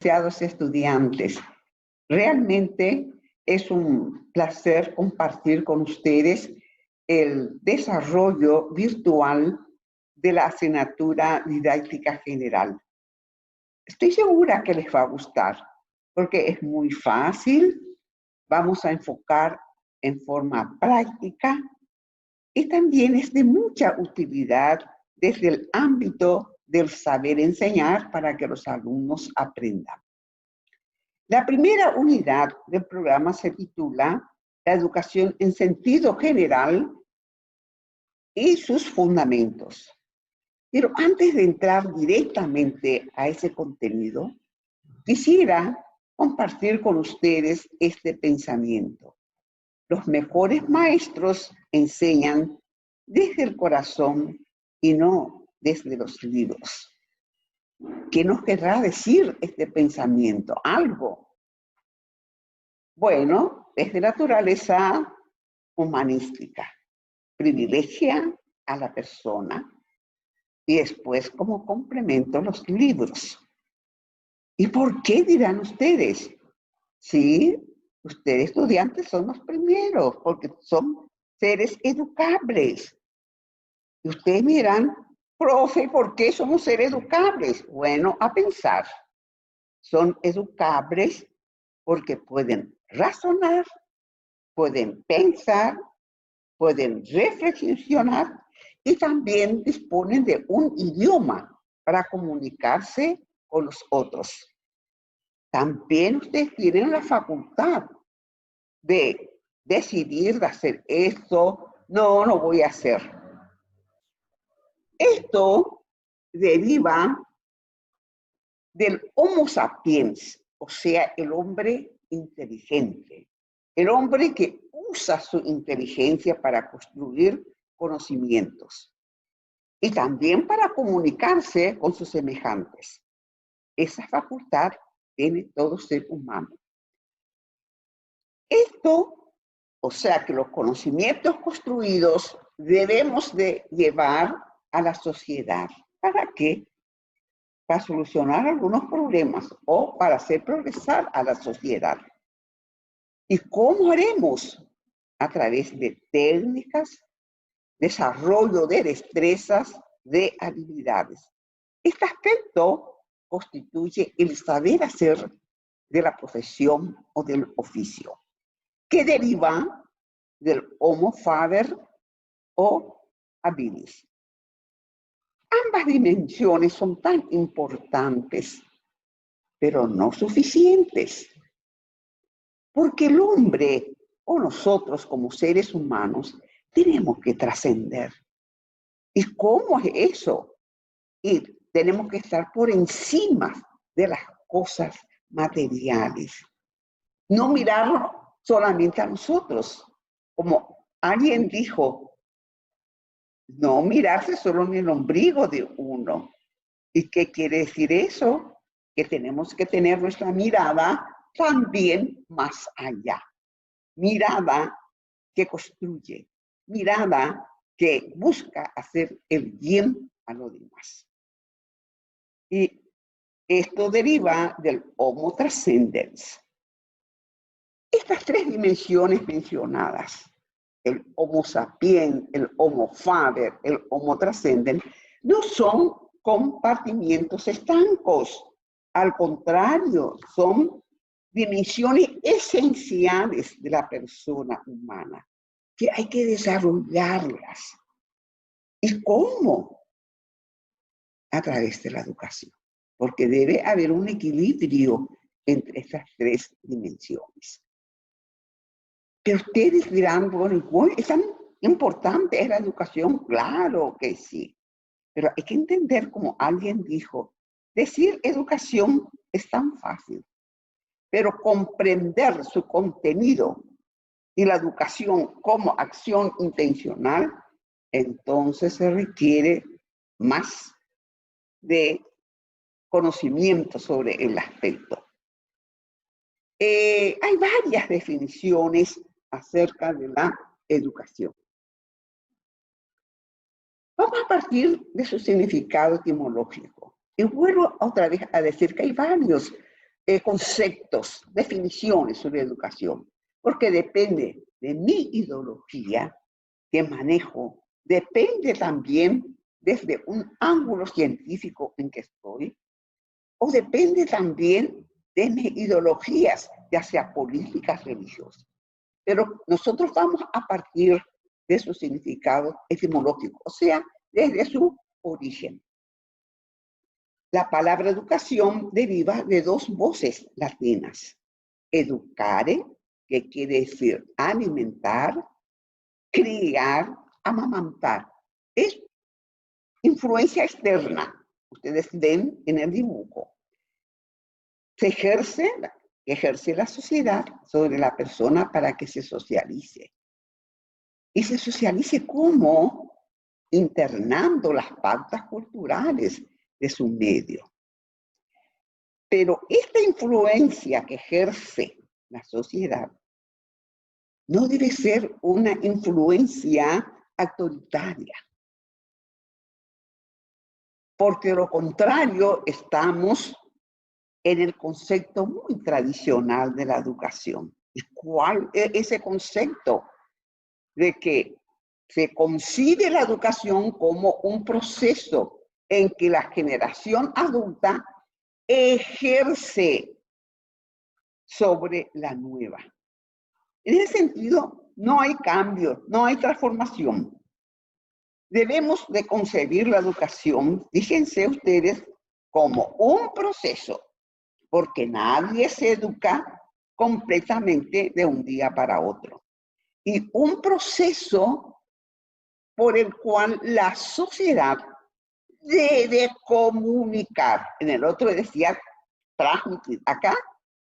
Apreciados estudiantes, realmente es un placer compartir con ustedes el desarrollo virtual de la asignatura didáctica general. Estoy segura que les va a gustar porque es muy fácil, vamos a enfocar en forma práctica y también es de mucha utilidad desde el ámbito del saber enseñar para que los alumnos aprendan. La primera unidad del programa se titula La educación en sentido general y sus fundamentos. Pero antes de entrar directamente a ese contenido, quisiera compartir con ustedes este pensamiento. Los mejores maestros enseñan desde el corazón y no desde los libros. ¿Qué nos querrá decir este pensamiento? Algo. Bueno, es de naturaleza humanística. Privilegia a la persona y después como complemento los libros. ¿Y por qué dirán ustedes? Sí, ustedes estudiantes son los primeros porque son seres educables. Y ustedes miran, profe, ¿por qué somos seres educables? Bueno, a pensar. Son educables porque pueden razonar, pueden pensar, pueden reflexionar y también disponen de un idioma para comunicarse con los otros. También ustedes tienen la facultad de decidir de hacer esto, no voy a hacer. Esto deriva del Homo sapiens, o sea, el hombre inteligente, el hombre que usa su inteligencia para construir conocimientos y también para comunicarse con sus semejantes. Esa facultad tiene todo ser humano. Esto, o sea, que los conocimientos construidos debemos de llevar a la sociedad. ¿Para qué? Para solucionar algunos problemas o para hacer progresar a la sociedad. ¿Y cómo haremos? A través de técnicas, desarrollo de destrezas, de habilidades. Este aspecto constituye el saber hacer de la profesión o del oficio, que deriva del homo faber o habilis. Ambas dimensiones son tan importantes, pero no suficientes, porque el hombre o nosotros como seres humanos tenemos que trascender. ¿Y cómo es eso? Y tenemos que estar por encima de las cosas materiales. No mirarnos solamente a nosotros. Como alguien dijo, no mirarse solo en el ombligo de uno. ¿Y qué quiere decir eso? Que tenemos que tener nuestra mirada también más allá. Mirada que construye, mirada que busca hacer el bien a los demás. Y esto deriva del Homo Transcendens. Estas tres dimensiones mencionadas, el Homo sapiens, el Homo faber, el Homo Transcendens, no son compartimientos estancos. Al contrario, son dimensiones esenciales de la persona humana, que hay que desarrollarlas. ¿Y cómo? A través de la educación, porque debe haber un equilibrio entre estas tres dimensiones. Que ustedes dirán, bueno, ¿es tan importante es la educación? Claro que sí, pero hay que entender, como alguien dijo, decir educación es tan fácil, pero comprender su contenido y la educación como acción intencional, entonces se requiere más de conocimiento sobre el aspecto. Hay varias definiciones acerca de la educación. Vamos a partir de su significado etimológico. Y vuelvo otra vez a decir que hay varios, conceptos, definiciones sobre educación, porque depende de mi ideología que manejo, depende también desde un ángulo científico en que estoy, o depende también de mis ideologías, ya sea políticas, religiosas. Pero nosotros vamos a partir de su significado etimológico, o sea, desde su origen. La palabra educación deriva de dos voces latinas. Educare, que quiere decir alimentar, criar, amamantar. Es influencia externa. Ustedes ven en el dibujo. Se ejerce la sociedad sobre la persona para que se socialice. Y se socialice ¿cómo? Internando las pautas culturales de su medio. Pero esta influencia que ejerce la sociedad no debe ser una influencia autoritaria. Porque lo contrario, estamos en el concepto muy tradicional de la educación. ¿Y cuál es ese concepto? De que se concibe la educación como un proceso en que la generación adulta ejerce sobre la nueva. En ese sentido, no hay cambio, no hay transformación. Debemos de concebir la educación, fíjense ustedes, como un proceso, porque nadie se educa completamente de un día para otro. Y un proceso por el cual la sociedad debe comunicar. En el otro decía transmitir. Acá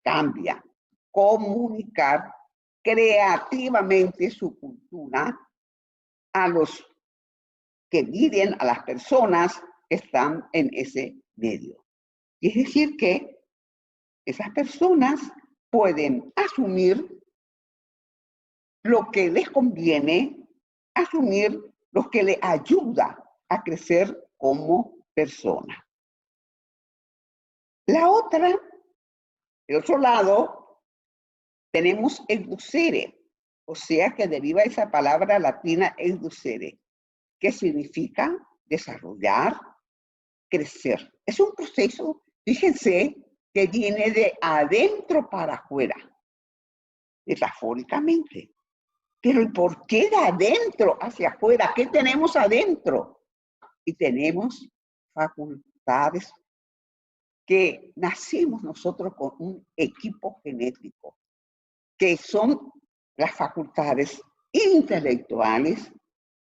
cambia. Comunicar creativamente su cultura a los que viven, a las personas que están en ese medio. Y es decir que esas personas pueden asumir lo que les conviene, asumir lo que les ayuda a crecer como persona. El otro lado, tenemos educere, o sea que deriva esa palabra latina educere, que significa desarrollar, crecer. Es un proceso, fíjense, que viene de adentro para afuera, metafóricamente. Pero ¿y por qué de adentro hacia afuera? ¿Qué tenemos adentro? Y tenemos facultades que nacimos nosotros con un equipo genético, que son las facultades intelectuales,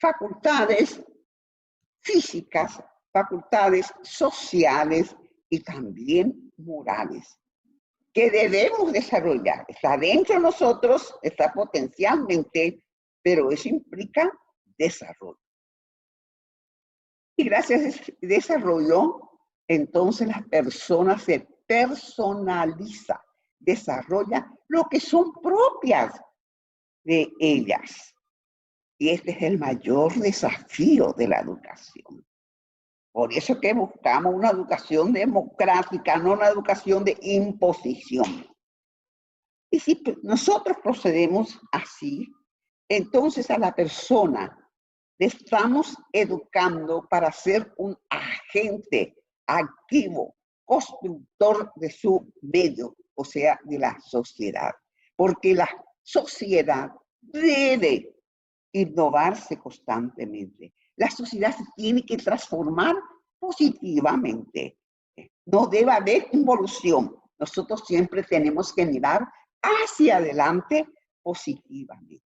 facultades físicas, facultades sociales y también morales, que debemos desarrollar. Está dentro de nosotros, está potencialmente, pero eso implica desarrollo. Y gracias a ese desarrollo, entonces las personas se personalizan, desarrollan lo que son propias de ellas. Y este es el mayor desafío de la educación. Por eso que buscamos una educación democrática, no una educación de imposición. Y si nosotros procedemos así, entonces a la persona le estamos educando para ser un agente activo, constructor de su medio, o sea, de la sociedad. Porque la sociedad debe innovarse constantemente. La sociedad se tiene que transformar positivamente. No debe haber involución. Nosotros siempre tenemos que mirar hacia adelante positivamente.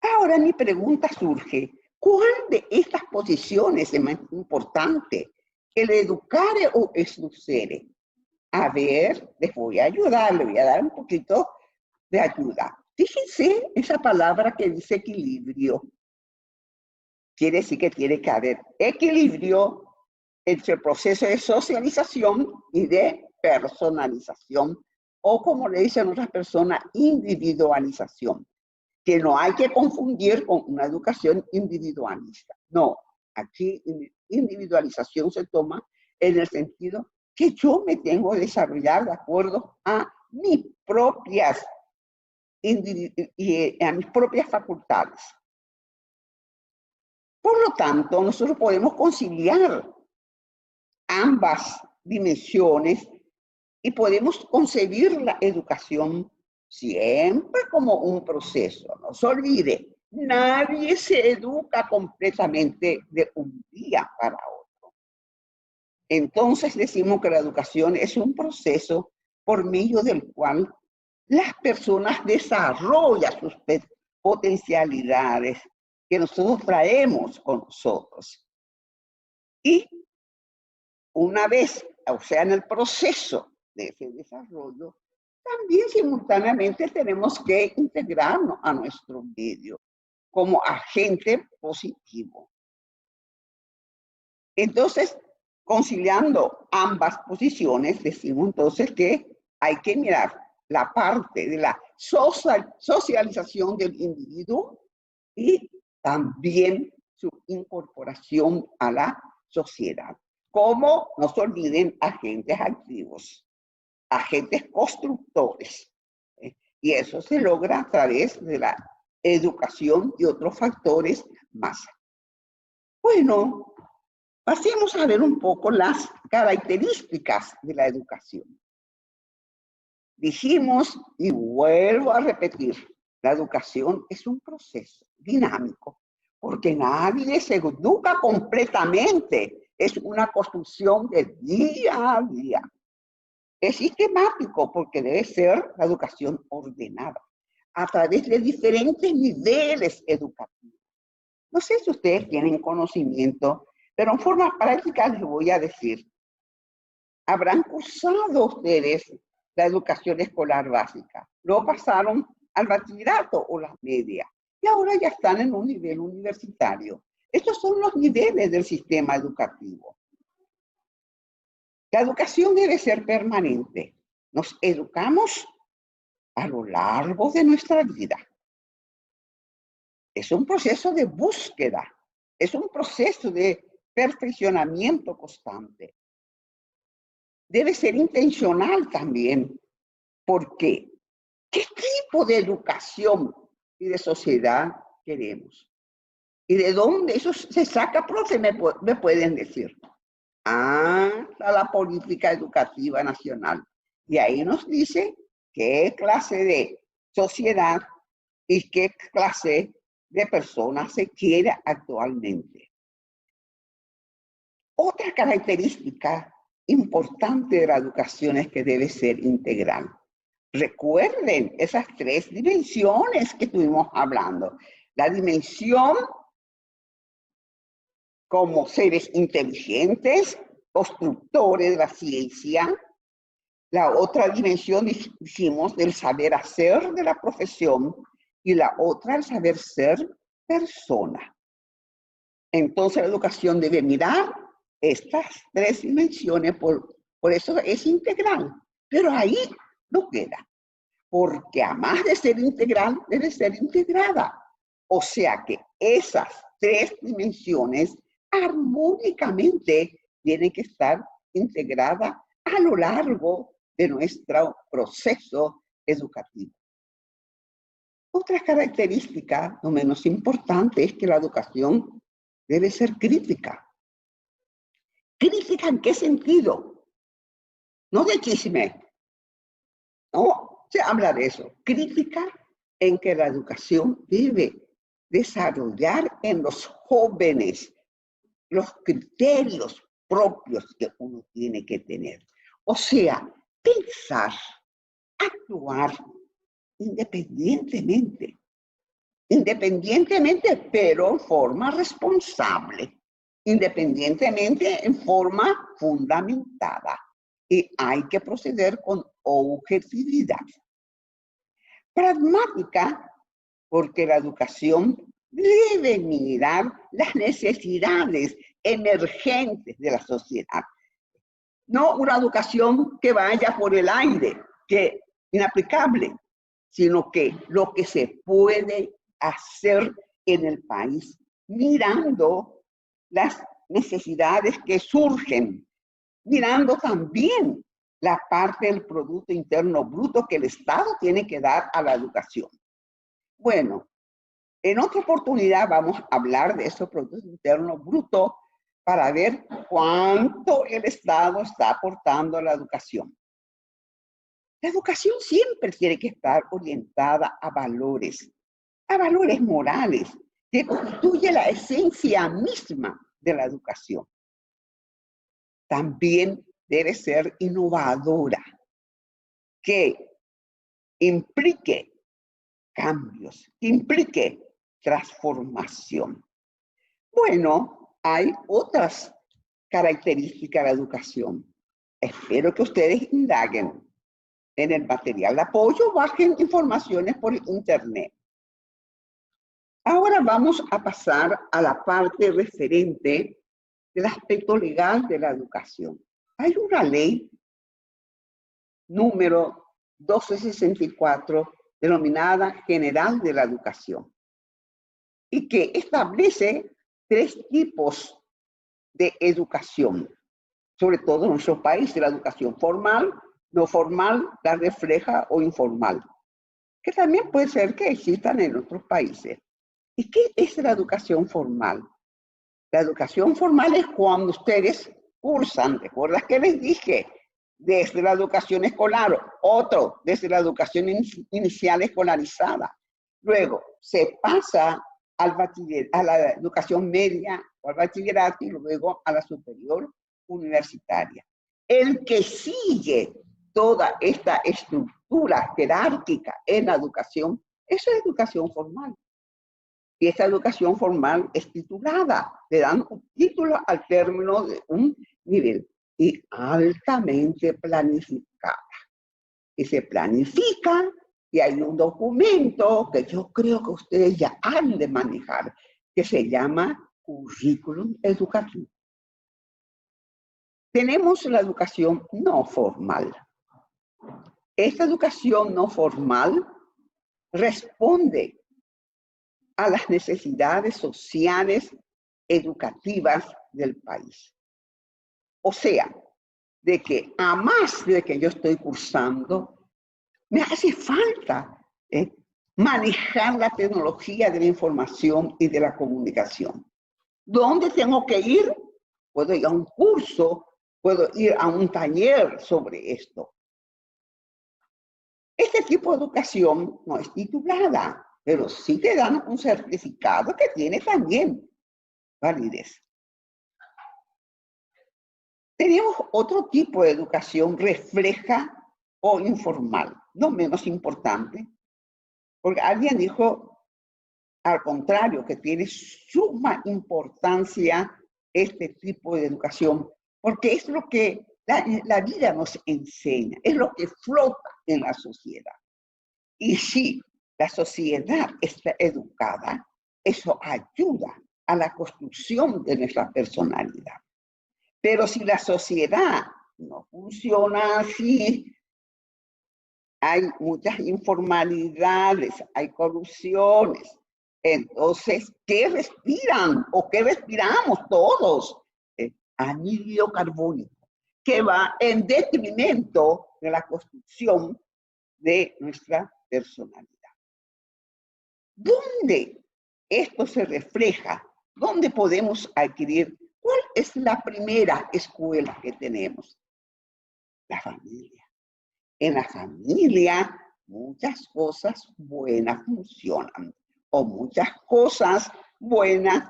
Ahora mi pregunta surge, ¿cuál de estas posiciones es más importante? ¿El educare o educere? A ver, les voy a ayudar, les voy a dar un poquito de ayuda. Fíjense esa palabra que dice equilibrio. Quiere decir que tiene que haber equilibrio entre el proceso de socialización y de personalización, o como le dicen otras personas, individualización, que no hay que confundir con una educación individualista. No, aquí individualización se toma en el sentido que yo me tengo que desarrollar de acuerdo a mis propias, a mis propias facultades. Por lo tanto, nosotros podemos conciliar ambas dimensiones y podemos concebir la educación siempre como un proceso. No se olvide, nadie se educa completamente de un día para otro. Entonces decimos que la educación es un proceso por medio del cual las personas desarrollan sus potencialidades que nosotros traemos con nosotros. Y una vez, o sea, en el proceso de ese desarrollo, también simultáneamente tenemos que integrarnos a nuestro medio como agente positivo. Entonces, conciliando ambas posiciones, decimos entonces que hay que mirar la parte de la socialización del individuo y también su incorporación a la sociedad. Como no se olviden agentes activos, agentes constructores. Y eso se logra a través de la educación y otros factores más. Bueno, pasemos a ver un poco las características de la educación. Dijimos, y vuelvo a repetir, la educación es un proceso dinámico, porque nadie se educa completamente. Es una construcción de día a día. Es sistemático porque debe ser la educación ordenada a través de diferentes niveles educativos. No sé si ustedes tienen conocimiento, pero en forma práctica les voy a decir. Habrán cursado ustedes la educación escolar básica, luego pasaron al bachillerato o la media y ahora ya están en un nivel universitario. Estos son los niveles del sistema educativo. La educación debe ser permanente. Nos educamos a lo largo de nuestra vida. Es un proceso de búsqueda, es un proceso de perfeccionamiento constante. Debe ser intencional también, porque ¿qué tipo de educación y de sociedad queremos? ¿Y de dónde eso se saca, profe? Me pueden decir. La política educativa nacional. Y ahí nos dice qué clase de sociedad y qué clase de personas se quiere actualmente. Otra característica importante de la educación es que debe ser integral. Recuerden esas tres dimensiones que estuvimos hablando. La dimensión como seres inteligentes, constructores de la ciencia. La otra dimensión, dijimos, del saber hacer de la profesión, y la otra, el saber ser persona. Entonces, la educación debe mirar estas tres dimensiones, por eso es integral. Pero ahí no queda, porque además de ser integral, debe ser integrada. O sea que esas tres dimensiones armónicamente tienen que estar integradas a lo largo de nuestro proceso educativo. Otra característica, no menos importante, es que la educación debe ser crítica. ¿Crítica en qué sentido? No de chisme. No se habla de eso. Crítica en que la educación debe desarrollar en los jóvenes los criterios propios que uno tiene que tener. O sea, pensar, actuar independientemente, pero en forma responsable, independientemente en forma fundamentada. Y hay que proceder con objetividad. Pragmática, porque la educación debe mirar las necesidades emergentes de la sociedad. No una educación que vaya por el aire, que inaplicable, sino que lo que se puede hacer en el país, mirando las necesidades que surgen mirando también la parte del Producto Interno Bruto que el Estado tiene que dar a la educación. Bueno, en otra oportunidad vamos a hablar de ese Producto Interno Bruto para ver cuánto el Estado está aportando a la educación. La educación siempre tiene que estar orientada a valores morales, que constituye la esencia misma de la educación. También debe ser innovadora, que implique cambios, que implique transformación. Bueno, hay otras características de la educación. Espero que ustedes indaguen en el material de apoyo, bajen informaciones por internet. Ahora vamos a pasar a la parte referente del aspecto legal de la educación. Hay una ley número 1264, denominada General de la Educación, y que establece 3 tipos de educación, sobre todo en nuestro país: la educación formal, no formal, la refleja o informal, que también puede ser que existan en otros países. ¿Y qué es la educación formal? La educación formal es cuando ustedes cursan, ¿recuerdas que les dije? Desde la educación escolar, otro desde la educación inicial escolarizada. Luego se pasa a la educación media o al bachillerato y luego a la superior universitaria. El que sigue toda esta estructura jerárquica en la educación, eso es educación formal. Y esta educación formal es titulada, le dan un título al término de un nivel, y altamente planificada. Y se planifica, y hay un documento que yo creo que ustedes ya han de manejar, que se llama currículum educativo. Tenemos la educación no formal. Esta educación no formal responde a las necesidades sociales educativas del país. O sea, de que a más de que yo estoy cursando, me hace falta manejar la tecnología de la información y de la comunicación. ¿Dónde tengo que ir? Puedo ir a un curso, puedo ir a un taller sobre esto. Este tipo de educación no es titulada, pero sí te dan un certificado que tiene también validez. Tenemos otro tipo de educación refleja o informal, no menos importante, porque alguien dijo, al contrario, que tiene suma importancia este tipo de educación, porque es lo que la vida nos enseña, es lo que flota en la sociedad. Y si la sociedad está educada, eso ayuda a la construcción de nuestra personalidad. Pero si la sociedad no funciona así, hay muchas informalidades, hay corrupciones. Entonces, ¿qué respiran o qué respiramos todos? Anhídrido carbónico, que va en detrimento de la construcción de nuestra personalidad. ¿Dónde esto se refleja? ¿Dónde podemos adquirir? ¿Cuál es la primera escuela que tenemos? La familia. En la familia muchas cosas buenas funcionan, o muchas cosas buenas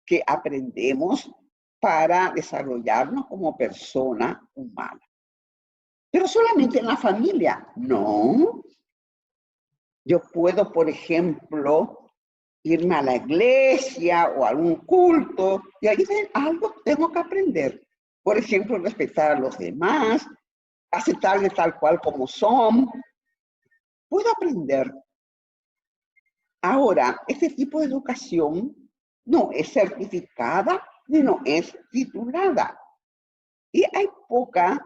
que aprendemos para desarrollarnos como persona humana. Pero solamente en la familia, no. Yo puedo, por ejemplo, irme a la iglesia o a algún culto, y ahí algo tengo que aprender. Por ejemplo, respetar a los demás, aceptarles tal cual como son. Puedo aprender. Ahora, este tipo de educación no es certificada ni no es titulada. Y hay poca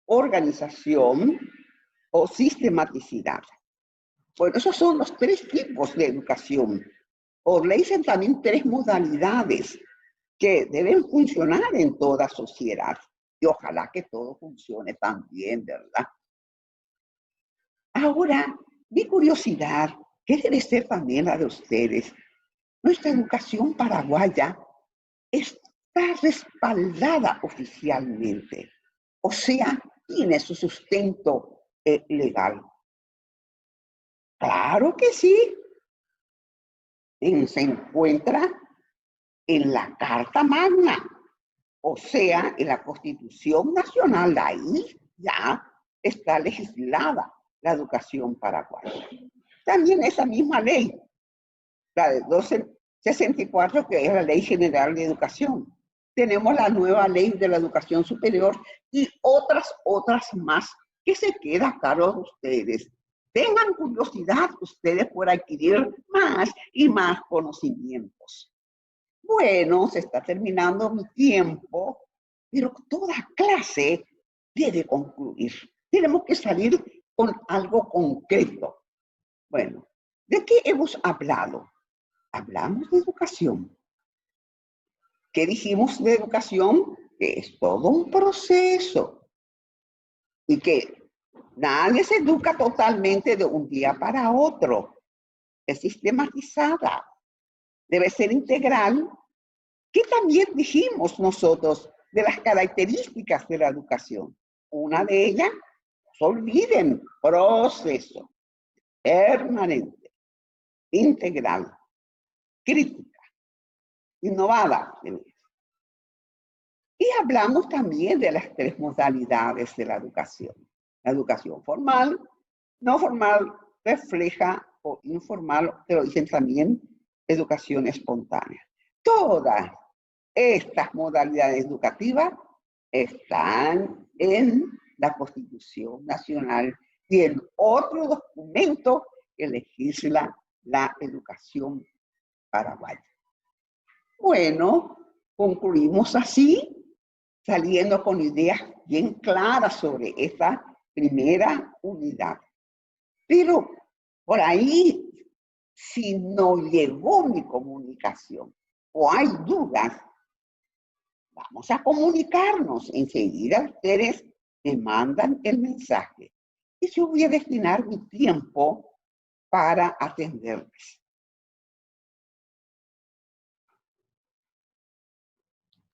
organización o sistematicidad. Bueno, esos son los 3 tipos de educación. O le dicen también 3 modalidades que deben funcionar en toda sociedad. Y ojalá que todo funcione tan bien, ¿verdad? Ahora, mi curiosidad, que debe ser también la de ustedes, nuestra educación paraguaya está respaldada oficialmente, o sea, tiene su sustento legal. Claro que sí. Se encuentra en la Carta Magna, o sea, en la Constitución Nacional. Ahí ya está legislada la educación paraguaya. También esa misma ley, la de 1264, que es la Ley General de Educación. Tenemos la nueva Ley de la Educación Superior y otras más que se queda a cargo de ustedes. Tengan curiosidad ustedes por adquirir más y más conocimientos. Bueno, se está terminando mi tiempo, pero toda clase debe concluir. Tenemos que salir con algo concreto. Bueno, ¿de qué hemos hablado? Hablamos de educación. ¿Qué dijimos de educación? Que es todo un proceso y que nadie se educa totalmente de un día para otro. Es sistematizada, debe ser integral. ¿Qué también dijimos nosotros de las características de la educación? Una de ellas, no se olviden, proceso, permanente, integral, crítica, innovada. Y hablamos también de las tres modalidades de la educación. La educación formal, no formal, refleja o informal, pero dicen también educación espontánea. Todas estas modalidades educativas están en la Constitución Nacional y en otro documento que legisla la educación paraguaya. Bueno, concluimos así, saliendo con ideas bien claras sobre esta primera unidad. Pero por ahí, si no llegó mi comunicación o hay dudas, vamos a comunicarnos. Enseguida ustedes me mandan el mensaje y yo voy a destinar mi tiempo para atenderles.